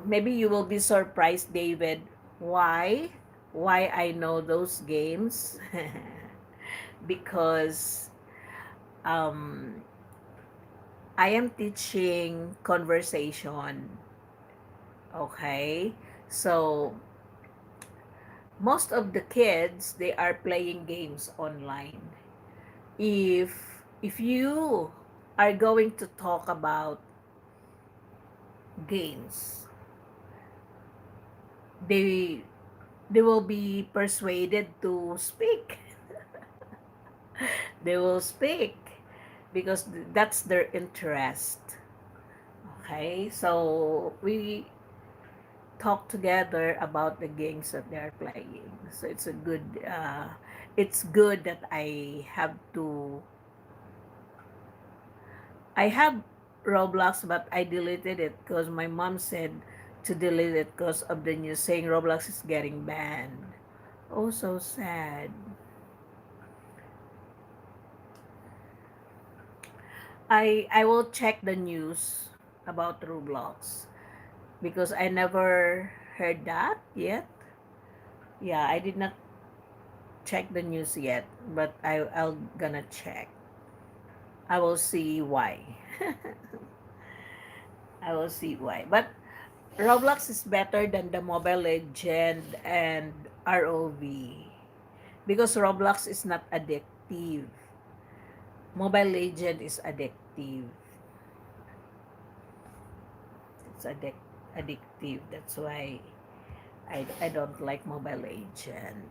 maybe you will be surprised, David, why I know those games. Because um, I am teaching conversation. Okay, so most of the kids, they are playing games online. If you are going to talk about games, they they will be persuaded to speak. They will speak because that's their interest. Okay, so we talk together about the games that they are playing. So it's good that I have Roblox, but I deleted it because my mom said to delete it because of the news saying Roblox is getting banned. Oh, so sad. I will check the news about Roblox because I never heard that yet. Yeah, I did not check the news yet, but I'll gonna check. I will see why. I will see why. But Roblox is better than the Mobile Legend and ROV because Roblox is not addictive. Mobile Legend is addictive. It's addictive. That's why I don't like Mobile Legend.